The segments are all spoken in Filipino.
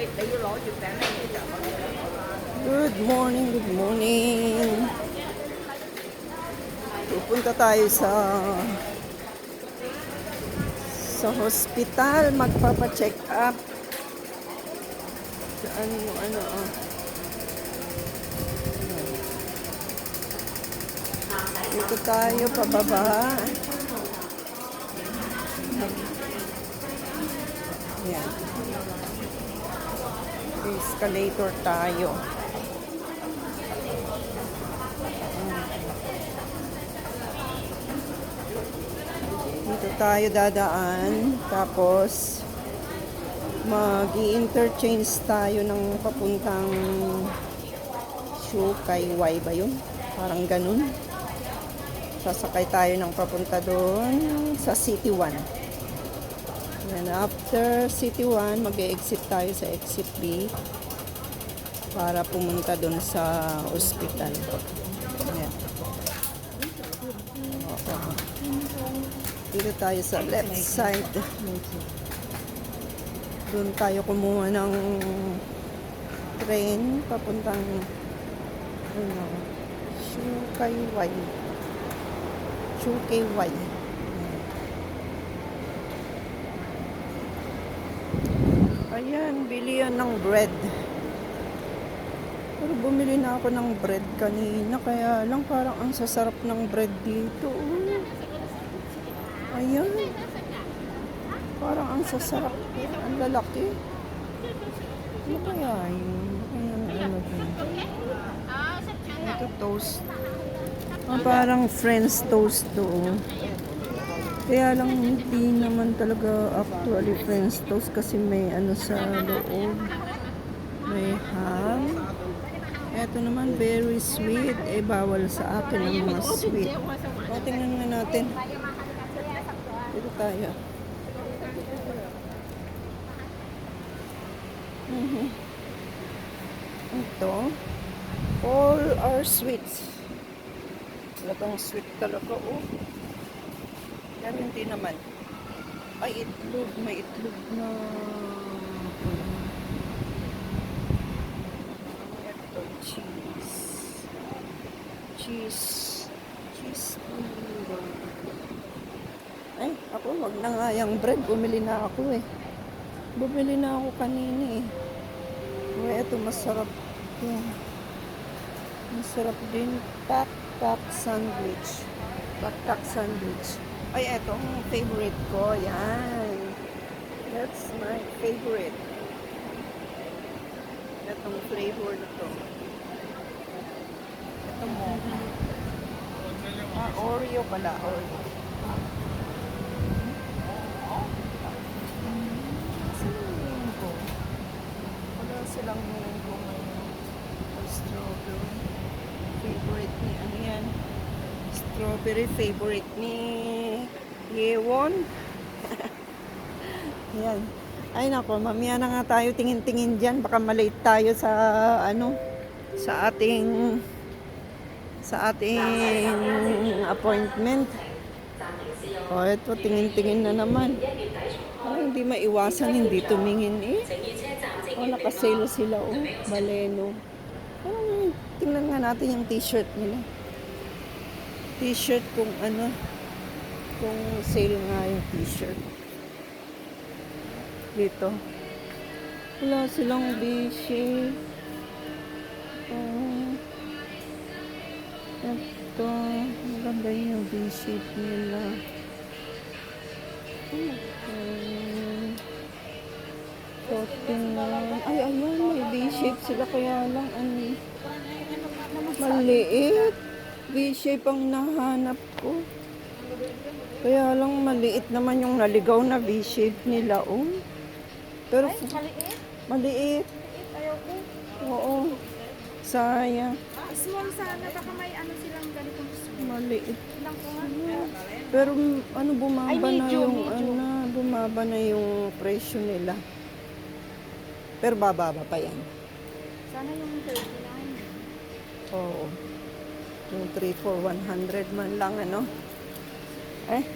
Good morning, good morning. Pupunta tayo sa hospital, magpapa-check up. Saan yung Dito tayo pababa. Yan. Escalator tayo. Dito tayo dadaan. Tapos mag-i-interchange tayo ng papuntang Shukayway ba yun? Parang ganun. Sasakay tayo ng papunta doon sa City 1. And after City 1, mag-e-exit tayo sa exit B para pumunta doon sa hospital. Ayan. Dito tayo sa left side. Doon tayo kumuha ng train papuntang Shukayway. Shukayway. Ayan, bilihan ng bread. Pero bumili na ako ng bread kanina, kaya lang parang ang sasarap ng bread dito. Ayan. Parang ang sasarap. Ang lalaki. Ano kaya yun? Ito toast. Parang French toast to. Kaya lang hindi naman talaga actually French toast kasi may sa loob. May ham. Ito naman very sweet. Bawal sa akin ang mga sweet. Tingnan nga natin. Dito tayo. Ito. All are sweets. Talagang sweet talaga, Pero hindi naman. Ay, itlog. May itlog na ito, cheese. Cheese. Ay, ako, wag na nga yung bread. Bumili na ako, Bumili na ako kanina, ito, masarap. Masarap din. Pak sandwich. Pak sandwich. Ay, eto ang favorite ko. Yan. That's my favorite. Etong flavor na to. Ito mo. Oreo pala. Oreo. Saan ko? Wala silang ko may strawberry. Favorite ni yan? Strawberry favorite ni Yewon. Yan. Ay nako, mamaya na nga tayo tingin-tingin dyan. Baka malate tayo sa sa ating appointment. Ito, tingin-tingin na naman. Hindi maiwasan, hindi tumingin nakasale sila, Baleno. Tingnan nga natin yung t-shirt nila. T-shirt kung sale nga yung t-shirt. Dito. Wala silang B-shape. Ito. Maganda yung B-shape nila. Ay, ayan. May B-shape sila. Kaya lang, maliit. V-shape ang nahanap ko. Kaya lang maliit naman yung naligaw na V-shape nila, Pero maliit. Ayaw ko. Oo. Sayang. Small sana. Baka may silang ganitong small. Maliit. Lang ko Pero bumaba Ay, na medyo, yung medyo. bumaba na yung presyo nila. Pero bababa pa yan. Sana yung 39. Oo. Yung 3 for 100 man lang,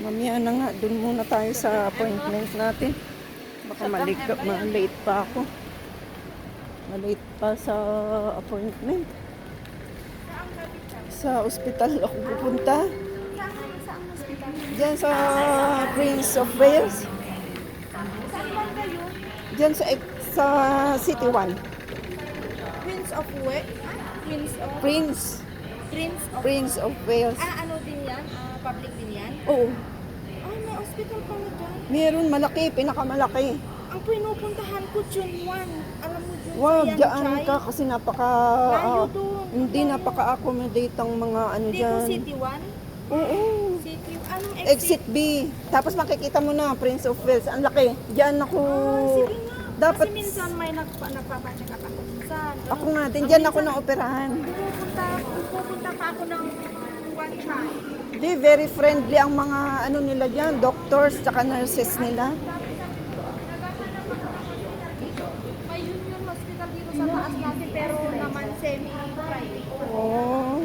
mamaya na nga. Doon muna tayo sa appointment natin. Baka malate pa ako. Malate pa sa appointment. Sa ospital ako pupunta. Saan hospital? Diyan sa Prince of Wales. Saan ba kayo? Diyan sa City 1. Prince of Wales? Prince of... Prince. Prince of... Prince of Wales. ano din yan? Public din yan? Oo. Ay, may hospital pala dyan. Meron malaki, pinakamalaki. Ang pinupuntahan ko, June 1. Alam mo, June Wag, yan, dyan Chay? ka kasi Layo doon. hindi napaka-accommodate ang mga ano Dito, dyan. City 1? Oo. City... Anong Exit B. Tapos makikita mo na, Prince of Wales. Ang laki. Diyan ako. Sige nga. Dapat, Kasi minsan may nagpapacheck up ako minsan. ako nga din, diyan ako na-operahan. Pupunta pa ako ng one time. Di, very friendly ang mga ano nila dyan, doctors, tsaka nurses nila. May Union Hospital dito sa taas natin pero naman semi-private. Oh.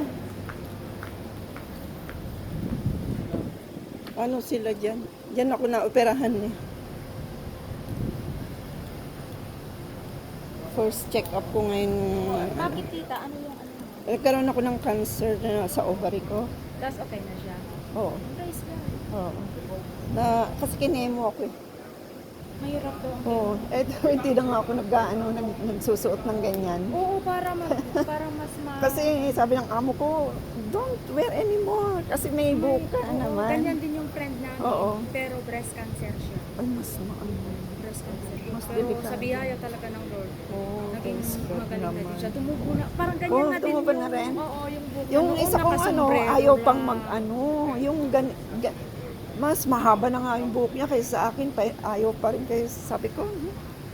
Ano sila dyan? Diyan ako na-operahan eh. First check-up ko ngayon. Bakit tita? Ano yung ano? Nagkaroon ako ng cancer na sa ovary ko. Tapos okay na siya. Oo. Praise God. Oo. Kasi kinemo ako eh. Mahirap to. Oo. Hindi na nga ako nagsusuot ng ganyan. Oo, para mas Kasi sabi ng amo ko, don't wear anymore. Kasi may buka naman. Ganyan din yung friend namin. Oo. Pero breast cancer siya. Ay, mas maano. Breast cancer. Mas Pero delikado. sa biyaya talaga ng Lord. Oo, Naging thanks God magaling na din naman. siya. Tumubo na. Parang ganyan Oo, na din tumubo na rin. Oo, yung buhok. Yung Noon isa kong nakasombrero ayaw lang. pang yung mas mahaba na nga yung buhok niya kaysa sa akin, ayaw pa rin kaya sabi ko.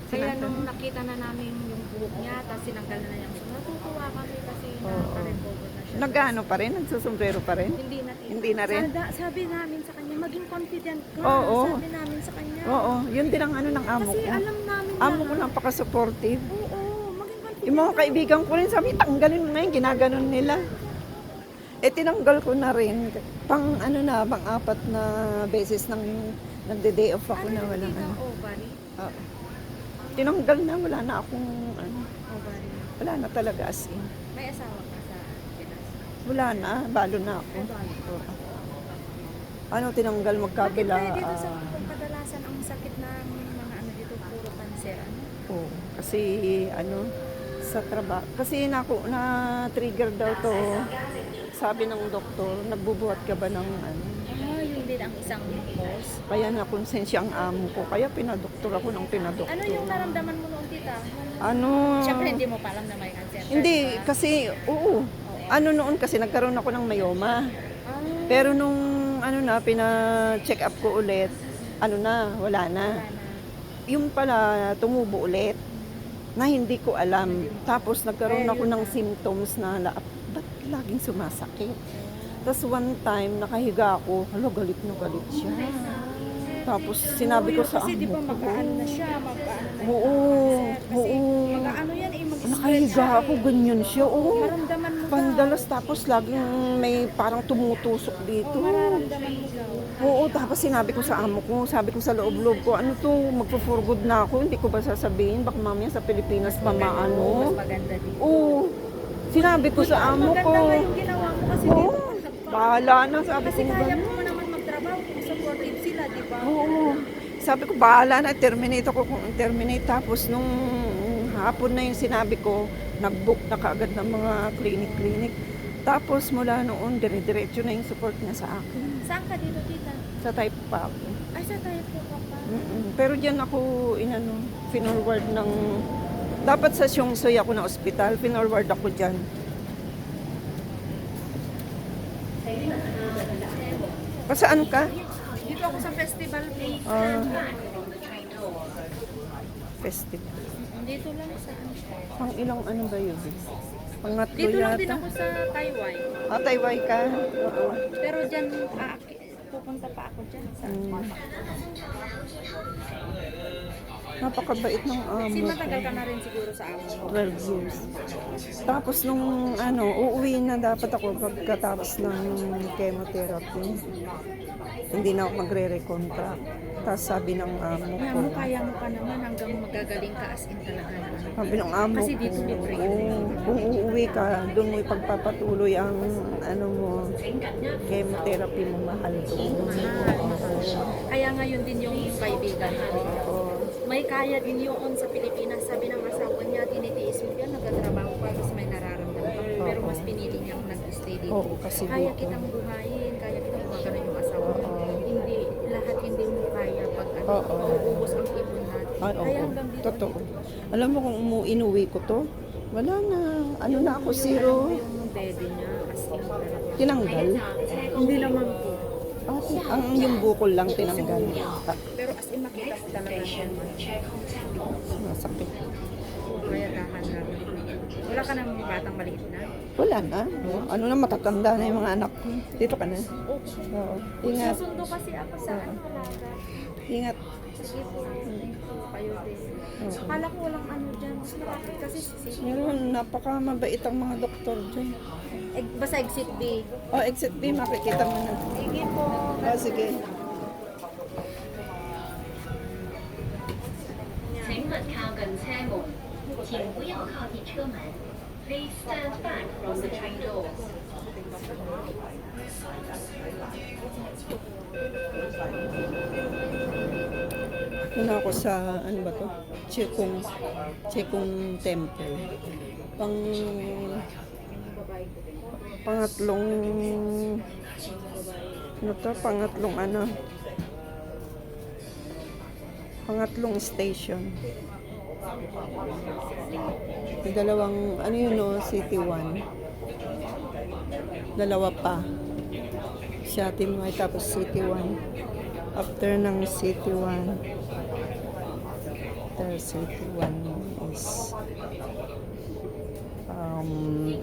Kaya nung nakita na namin yung buhok niya, tapos sinanggal na niya. Natutuwa kami kasi Oo. naka-recover na siya. Nagano pa rin? Nagsusombrero pa rin? Hindi na. Tita. Hindi na rin? Sabi namin sa kanya, maging confident ka. Oo. Sabi namin sa kanya. Oo, yun din ang ano ng amo Kasi ko. alam namin Amo ko lahat. napaka-supportive. Oo, maging confident Yung mga ka. kaibigan ko rin, sabi, tanggalin mo na yun, ginaganon nila. Eh, tinanggal ko na rin. Pang 4 na beses nang nagde-day off ako na walang Tita, ano. ovary? Oo. Tinanggal na, wala na akong ano. Ovary. Wala na talaga as in. May asawa ka sa Pinas? Wala na, balo na ako. Oo. Ano, tinanggal magkabila. Bakit tayo dito sa kadalasan ang sakit ng mga ano dito, puro cancer? Ano? Oo, kasi ano, sa trabaho. Kasi na-trigger daw to. Sabi ng doktor, nagbubuhat ka ba ng ano? Yun din ang isang cause. Kaya na-konsensya ang amo ko. Kaya pinadoktor ako ng pinadoktor. Ano yung naramdaman mo noon, tita? Ano? Siyempre, hindi mo pa alam na may cancer. Hindi, Diba? kasi, oo. Ano noon kasi nagkaroon ako ng myoma. Ah, Pero nung ano na, pina-check up ko ulit, ano na, wala na. wala na. Yung pala, tumubo ulit na hindi ko alam. Tapos nagkaroon ako ng symptoms na ba't laging sumasakit? Tapos one time, nakahiga ako, hala, galit na galit siya. Tapos sinabi ko sa Kasi di ba amo ko, mag-aano na siya, mag-aano na oo, Kasi oo. mag-aano yan eh, mag-spread Nakahiga siya ako, ganyan siya, oo. Maramdaman mo Pandalas, tapos laging may parang tumutusok dito. mararamdaman mo daw. Oo, tapos sinabi ko sa amo ko, sabi ko sa loob-loob ko, ano to, magpo-for good na ako, hindi ko ba sasabihin, baka mamaya sa Pilipinas pa maano. Mas maganda dito. Oo, sinabi ko sa amo ko. Maganda nga yung ginawa mo kasi Oo, dito. bahala na, sabi ko Kasi kaya gano'n. mo naman magtrabaho kung supportive sila, di ba? Oo, sabi ko, bahala na, terminate ako kung terminate. Tapos nung hapon na yung sinabi ko, nag-book na kaagad ng mga clinic-clinic. Tapos mula noon, dire-diretso na yung support niya sa akin. Saan ka dito, tita? Sa type pa ako. Ay, sa tayo po ka pa. Pero diyan ako finorward ng dapat sa Siongsoy ako na ospital, finorward ako diyan. Saan ka? Dito ako sa festival place. Festival. Dito lang sa Pang ilang ano ba yun? Pangatlo Dito lang din yata. ako sa Taiwan. Taiwan ka? Oo. Pero dyan, pupunta pa ako dyan. Sa Napakabait ng amo Kasi ko. matagal ka na rin siguro sa amo mo. 12 years. Tapos nung uuwi na dapat ako pagkatapos ng chemotherapy. Hindi na ako magre-recontract. Tapos sabi ng amo Kaya ko, kaya mo pa naman hanggang magagaling ka as in talaga na. sabi ng amo Kasi ko, dito libre yun. kung uuwi ka, doon mo ipagpapatuloy ang ano mo, chemotherapy mo, mahal doon. Kaya ngayon din yung kaibigan namin. May kaya din yun sa Pilipinas. Sabi ng asawa niya, tinitiis mo yan, nagtatrabaho pa, tapos may nararamdaman ka. Pero mas pinili niyang nag-stay dito. Oo, kasi Kaya dito. kitang buhayin, kaya kitang gumagana yung asawa mo. Hindi, lahat hindi mo kaya pag ano, Oo. mauubos ang ipon natin. Ay, oo. Kaya hanggang dito. Totoo. Alam mo kung inuwi ko to, wala na. Ano na ako, zero. Yung bebe niya, as in talaga. Tinanggal. Hindi naman po. Ang yung bukol lang tinanggal. Pero as in makita talaga siya. Masakit. Kaya dahan lang. Wala ka ng batang maliit na? Wala na. Ano na, matatanda na yung mga anak ko. Dito ka na. Oo. Ingat. Susundo kasi ako sa alaga. Ingat. Sige po. Kayo din. Akala ko walang ano dyan. Mas malapit kasi si Meron, napaka-mabait ang mga doktor dyan. Basta exit B. Oh, exit B, makikita mo na. Sige po. Oh, sige. 请勿靠近車門，請不要靠近車門。Please stand back from the train doors. Una ako sa, ano ba to? Chekong Temple. Pangatlong, ano to? Pangatlong station. May dalawang, ano yun no? City 1. Dalawa pa. Shatin White tapos City 1. After ng City 1. After City 1 is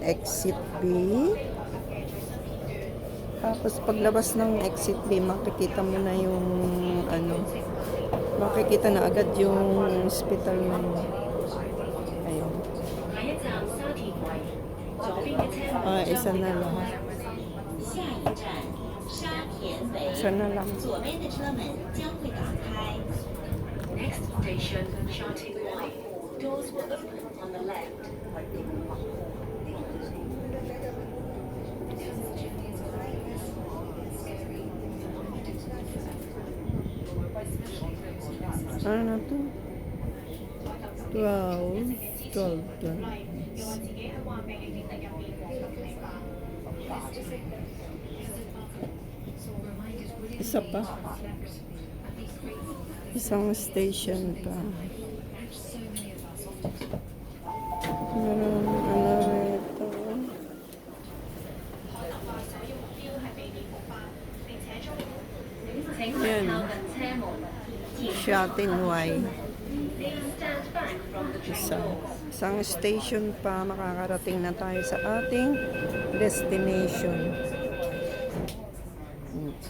exit B. Tapos paglabas ng exit B, makikita mo na yung ano, makikita na agad yung hospital na yun. Ayun. 下一站沙田圍，左邊嘅車門 Isa na lang. 下一站沙田圍， Isa na lang. 左邊的車門將會打開。Next station, Shanghai Way. Doors will open on the left. Ano na to? 12. Isa pa. Isang station pa. Ano ito? Yan. Shatin Y. Isang station pa, makakarating na tayo sa ating destination. Minutes.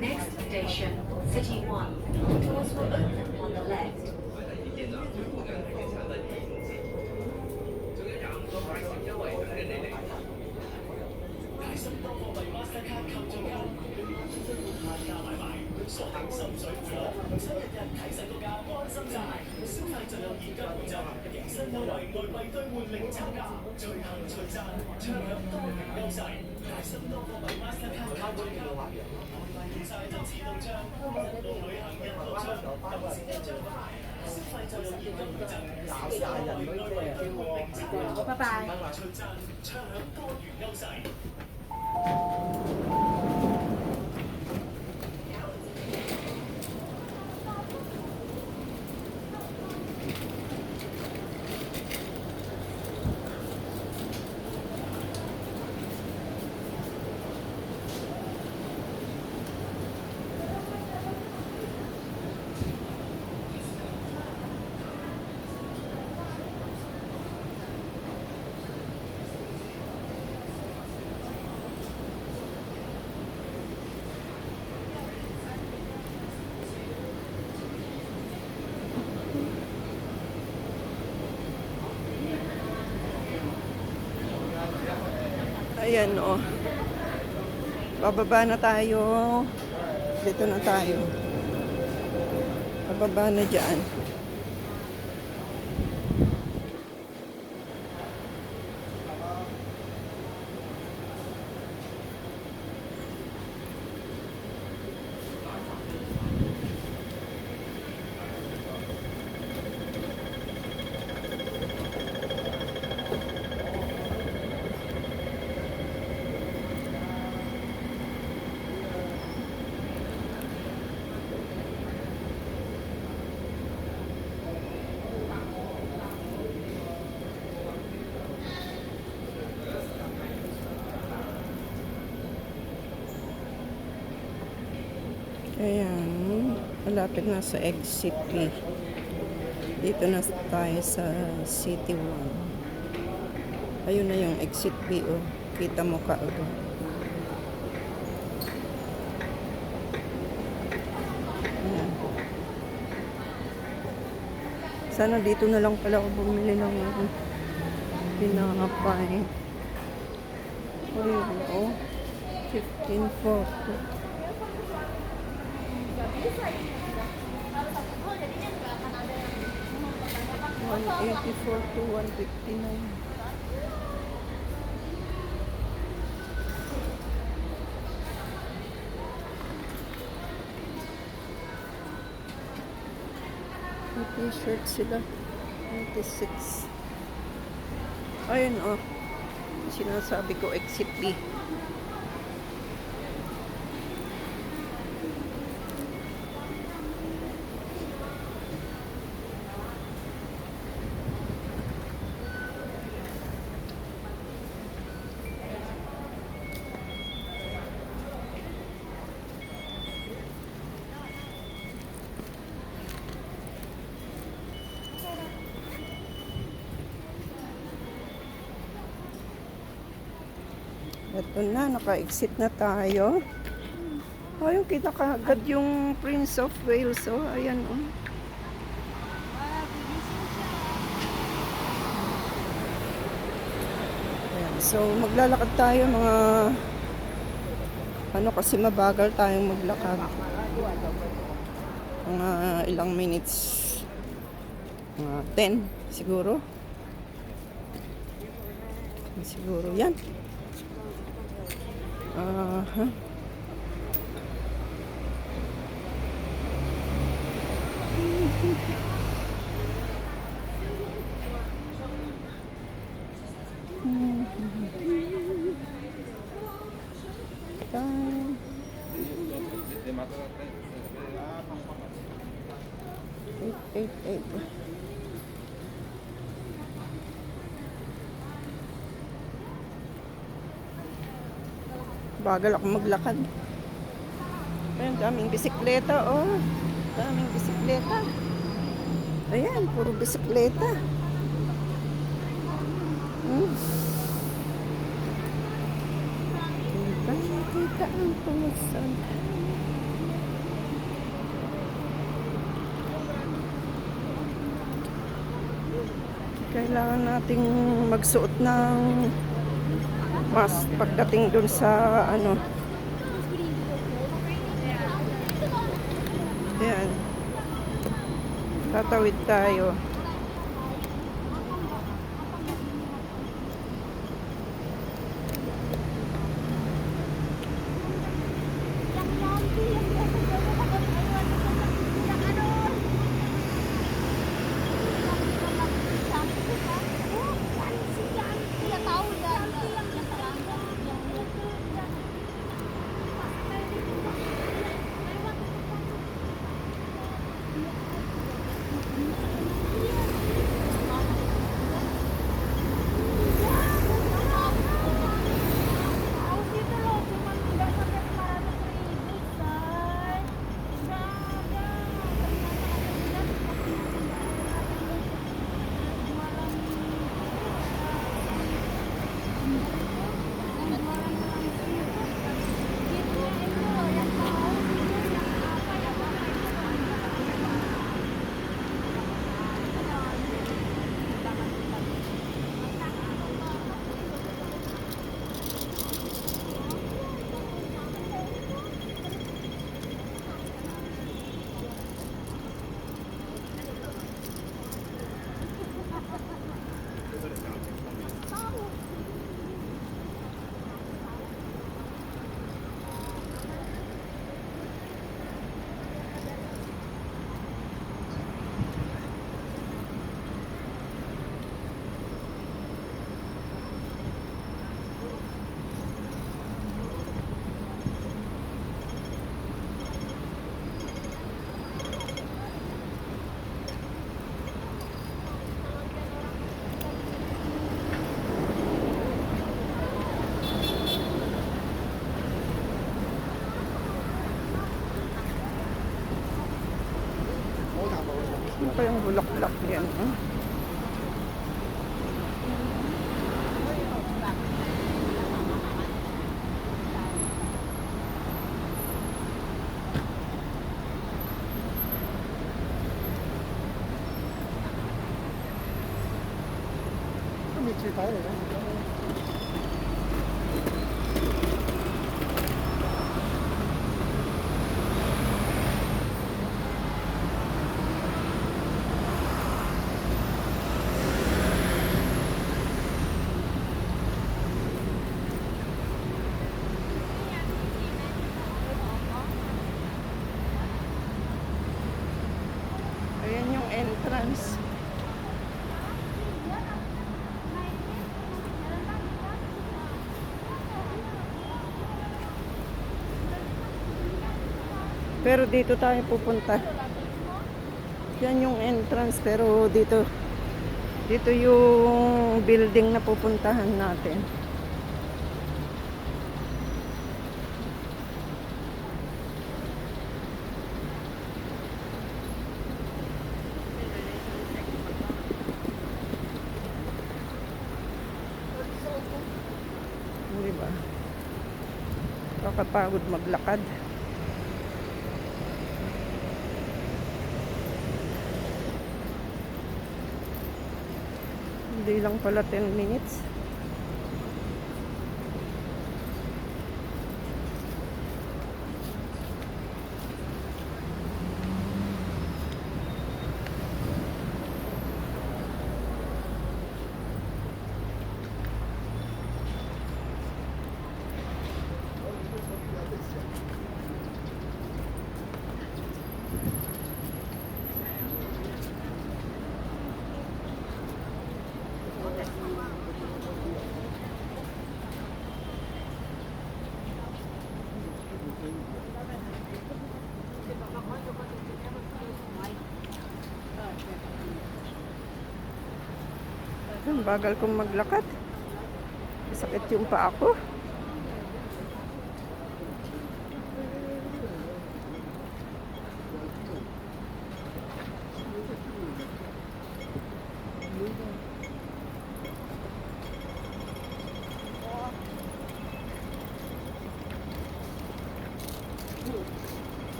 Next station, City 1. Doors will open on the left. 拜拜。Ayan o. Bababa na tayo. Dito na tayo. Bababa na dyan. Ayan, malapit na sa exit B. Dito na tayo sa City 1. Ayun na yung exit B, oh. Kita mo ka, oh. Ayan. Sana dito na lang pala ako bumili ng pinakapay. Ayun, oh. 1540. 184 to 159. May t-shirt sila. 96. Ayun, oh. Sinasabi ko, exit B. Ito na, naka-exit na tayo. Oh, yung kita kaagad yung Prince of Wales. Oh, ayan, oh. Ayan, so, maglalakad tayo mga ano kasi mabagal tayong maglakad. Mga ilang minutes. Mga 10 siguro. Siguro yan. Huh? Time. 888. Bagal ako maglakad. Ayan, daming bisikleta, oh. Daming bisikleta. Ayan, puro bisikleta. Kita ang pumasan. Kailangan nating magsuot ng mask pagdating dun sa ano. Ayan. Tatawid tayo. Ano pa yung bulaklak yan? Ayan yung entrance. Pero dito tayo pupunta. Yan yung entrance, pero dito yung building na pupuntahan natin. Di ba? Kakapagod maglakad. Hindi lang pala 10 minutes. Ang bagal kong maglakad. Sakit yung paa ko.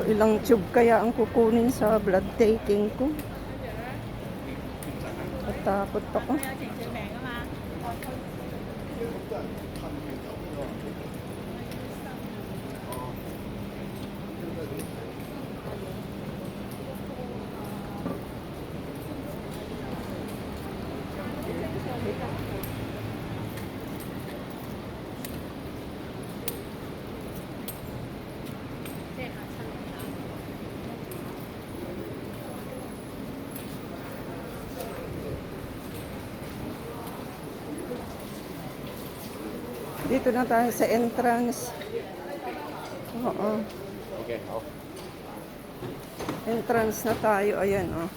Ilang tube kaya ang kukunin sa blood taking ko. Natakot ako. Dito na tayo sa entrance. Oo. Okay, off. Entrance na tayo. Ayan, oh.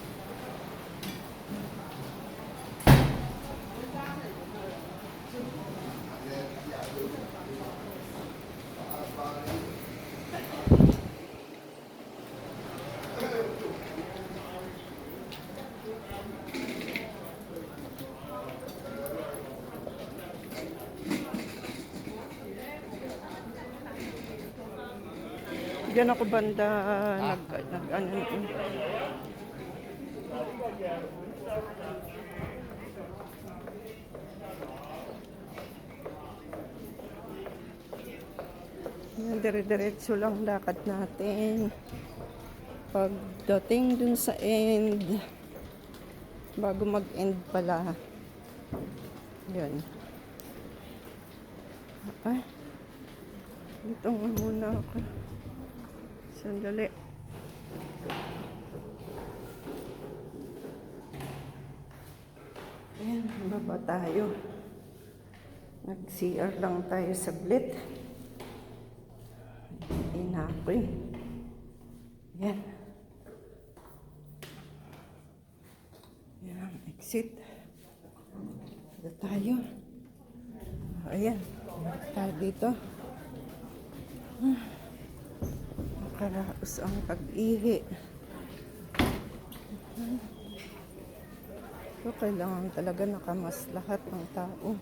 Diyan ako banda ano. Yan, dire-diretso lang lakad natin. Pagdating dun sa end, bago mag-end pala. Yan. Ay, dito nga muna ako. Sandali. Ayan, baba tayo. Nag-CR lang tayo saglit. Inapoy. Ayan. Ayan, exit. Dito tayo. Ayan, balik tayo dito. Nakaraos ang pag-ihi. So, kailangan talaga nakamas lahat ng tao.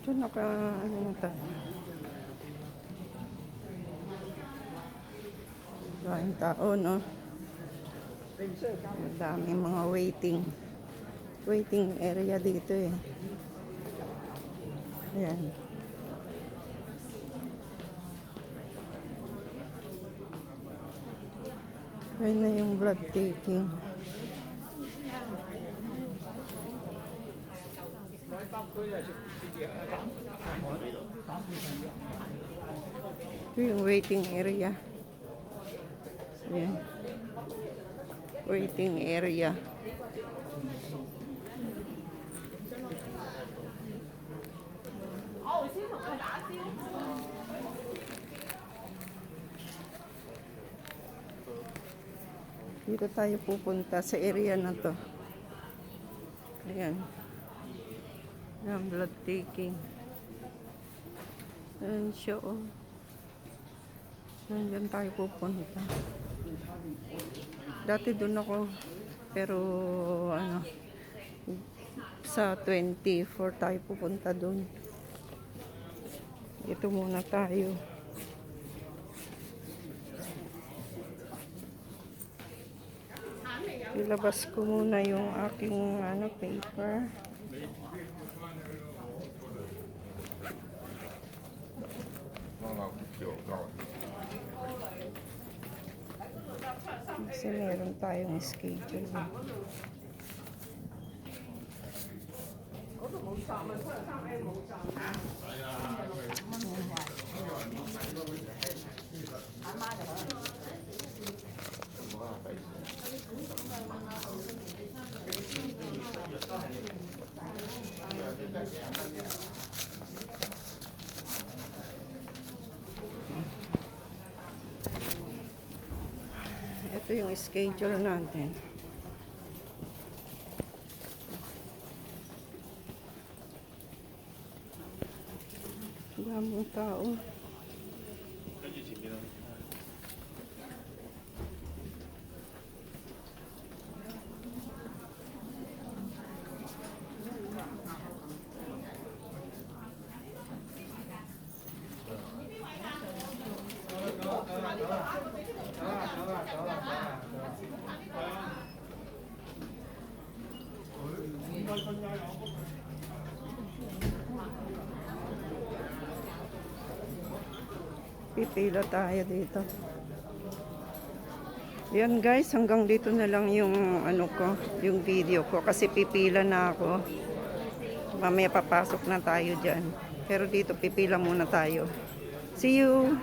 Ito ano na tayo. Daming tao, no? Daming mga waiting area dito eh. Ayan. Ayan na yung blood taking. Ito yung waiting area. Ayan. Waiting area. Dito tayo pupunta sa area na to. Ayan. Ayan, blood taking. Ayan siya, oh. Ayan, dyan tayo pupunta. Dati doon ako, pero ano, sa 24 tayo pupunta doon. Ito muna tayo. Ilabas ko muna yung aking ano, paper. Kasi meron tayong schedule. Ito yung schedule natin. Daming tao. Pipila tayo dito. Yan guys, hanggang dito na lang yung ano ko, yung video ko kasi pipila na ako. Mamaya papasok na tayo diyan. Pero dito pipila muna tayo. See you.